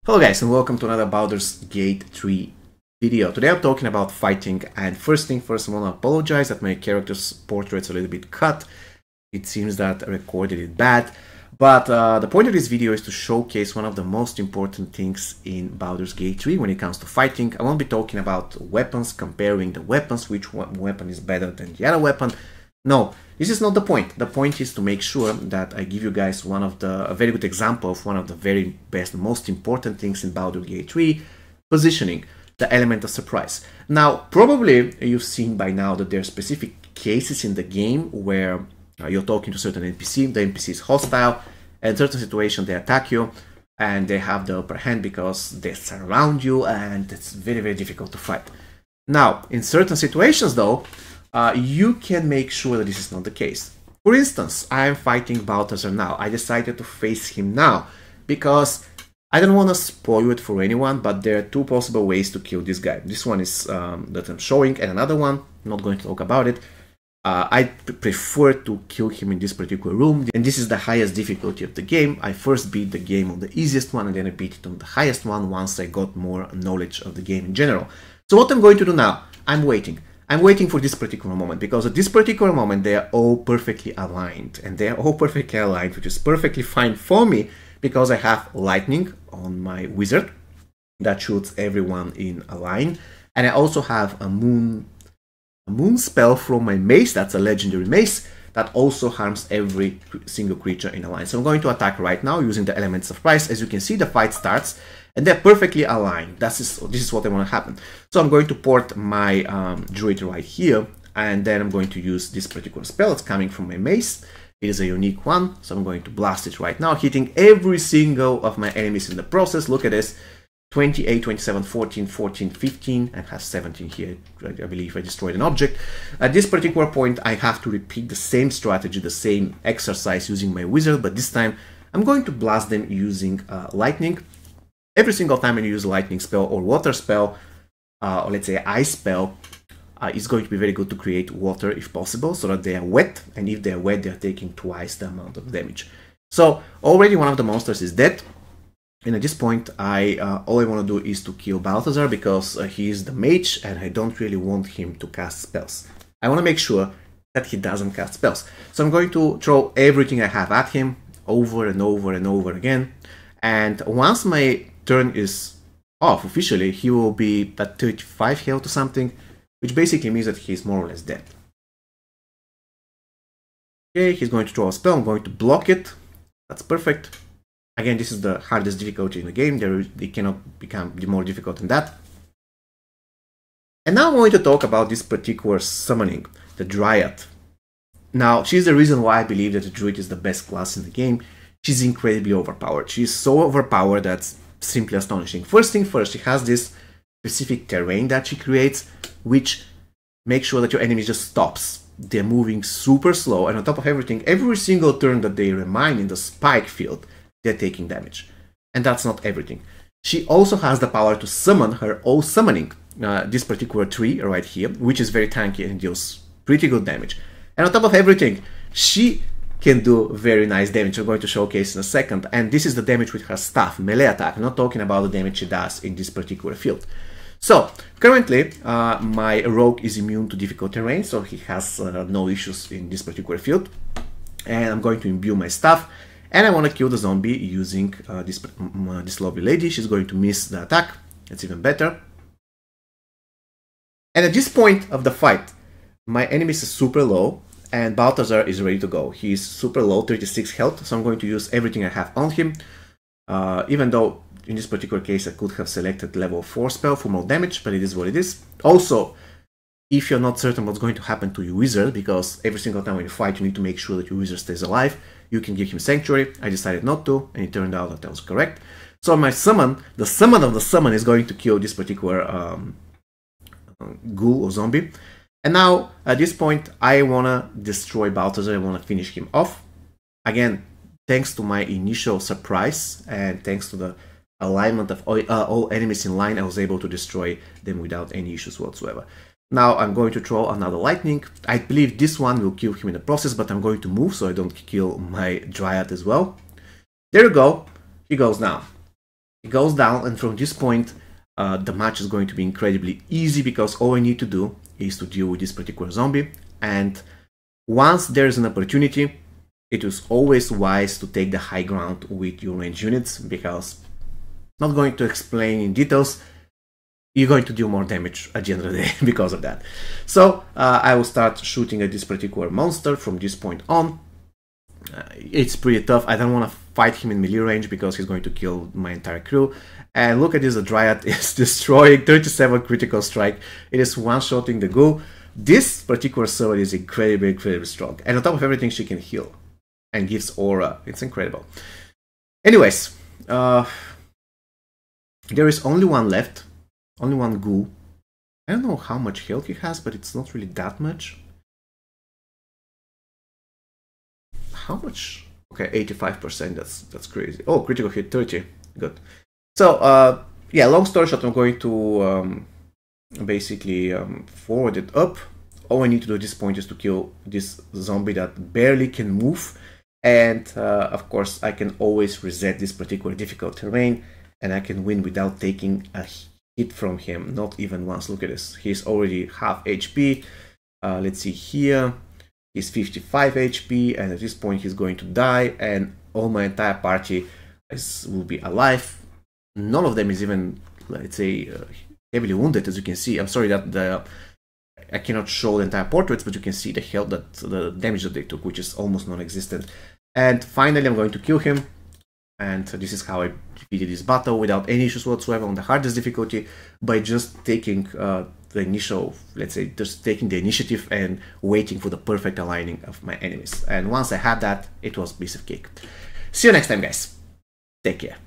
Hello guys and welcome to another Baldur's Gate 3 video. Today I'm talking about fighting, and first thing first I want to apologize that my character's portrait's a little bit cut. It seems that I recorded it bad, but the point of this video is to showcase one of the most important things in Baldur's Gate 3 when it comes to fighting. I won't be talking about weapons, comparing the weapons, which weapon is better than the other weapon. No, this is not the point. The point is to make sure that I give you guys a very good example of one of the very best, most important things in Baldur Gate 3, positioning, the element of surprise. Now, probably you've seen by now that there are specific cases in the game where you're talking to a certain NPC, the NPC is hostile, and in certain situations they attack you, and they have the upper hand because they surround you, and it's very, very difficult to fight. Now, in certain situations though, you can make sure that this is not the case. For instance, I am fighting Balthazar now. I decided to face him now because I don't want to spoil it for anyone, but there are two possible ways to kill this guy. This one is that I'm showing, and another one, I'm not going to talk about it. I prefer to kill him in this particular room, and this is the highest difficulty of the game. I first beat the game on the easiest one, and then I beat it on the highest one once I got more knowledge of the game in general. So what I'm going to do now, I'm waiting for this particular moment, because at this particular moment they are all perfectly aligned, and they are all perfectly aligned, which is perfectly fine for me because I have lightning on my wizard that shoots everyone in a line, and I also have a moon spell from my mace. That's a legendary mace that also harms every single creature in a line. So I'm going to attack right now using the element surprise. As you can see, the fight starts and they're perfectly aligned. This is what I want to happen. So I'm going to port my druid right here, and then I'm going to use this particular spell. It's coming from my mace. It is a unique one, so I'm going to blast it right now, hitting every single of my enemies in the process. Look at this. 28, 27, 14, 14, 15, and has 17 here. I believe I destroyed an object. At this particular point, I have to repeat the same strategy, the same exercise using my wizard, but this time I'm going to blast them using lightning. Every single time I use a lightning spell or water spell, or let's say ice spell, it's going to be very good to create water if possible, so that they are wet, and if they are wet, they are taking twice the amount of damage. So already one of the monsters is dead. And at this point, all I want to do is to kill Balthazar because he is the mage and I don't really want him to cast spells. I want to make sure that he doesn't cast spells. So I'm going to throw everything I have at him over and over and over again. And once my turn is off officially, he will be at 35 health or something, which basically means that he's more or less dead. Okay, he's going to throw a spell. I'm going to block it. That's perfect. Again, this is the hardest difficulty in the game. They cannot become more difficult than that. And now I'm going to talk about this particular summoning, the Dryad. Now, she's the reason why I believe that the Druid is the best class in the game. She's incredibly overpowered. She's so overpowered that's simply astonishing. First thing first, she has this specific terrain that she creates, which makes sure that your enemy just stops. They're moving super slow, and on top of everything, every single turn that they remain in the spike field, they're taking damage. And that's not everything. She also has the power to summon her own summoning, this particular tree right here, which is very tanky and deals pretty good damage. And on top of everything, she can do very nice damage. I'm going to showcase in a second. And this is the damage with her staff, melee attack. I'm not talking about the damage she does in this particular field. So, currently, my rogue is immune to difficult terrain, so he has no issues in this particular field. And I'm going to imbue my staff. And I want to kill the zombie using this lovely lady. She's going to miss the attack. It's even better. And at this point of the fight, my enemy is super low, and Balthazar is ready to go. He's super low, 36 health, so I'm going to use everything I have on him. Even though in this particular case I could have selected level 4 spell for more damage, but it is what it is. Also, if you're not certain what's going to happen to your wizard, because every single time when you fight you need to make sure that your wizard stays alive, you can give him Sanctuary. I decided not to, and it turned out that that was correct. So my summon, the summon of the summon is going to kill this particular ghoul or zombie. And now, at this point, I want to destroy Balthazar. I want to finish him off. Again, thanks to my initial surprise, and thanks to the alignment of all enemies in line, I was able to destroy them without any issues whatsoever. Now I'm going to throw another lightning. I believe this one will kill him in the process, but I'm going to move so I don't kill my Dryad as well. There you go. He goes down. He goes down, and from this point, the match is going to be incredibly easy because all I need to do is to deal with this particular zombie. And once there's an opportunity, it is always wise to take the high ground with your range units, because not going to explain in details, you're going to do more damage at the end of the day because of that. So I will start shooting at this particular monster from this point on. It's pretty tough. I don't want to fight him in melee range because he's going to kill my entire crew. And look at this, the Dryad is destroying 37 critical strike. It is one-shotting the ghoul. This particular sword is incredibly strong. And on top of everything, she can heal and gives aura. It's incredible. Anyways, there is only one left. Only one ghoul. I don't know how much health he has, but it's not really that much. How much? Okay, 85%. That's crazy. Oh, critical hit 30. Good. So yeah, long story short, I'm going to basically forward it up. All I need to do at this point is to kill this zombie that barely can move, and of course I can always reset this particular difficult terrain, and I can win without taking a hit from him, not even once. Look at this, he's already half HP. Let's see here, he's 55 HP, and at this point he's going to die, and all my entire party will be alive. None of them is even, let's say, heavily wounded, as you can see. I'm sorry that I cannot show the entire portraits, but you can see the health, the damage that they took, which is almost non-existent. And finally, I'm going to kill him. And this is how I defeated this battle without any issues whatsoever on the hardest difficulty, by just taking the initial, let's say, just taking the initiative and waiting for the perfect aligning of my enemies. And once I had that, it was a piece of cake. See you next time, guys. Take care.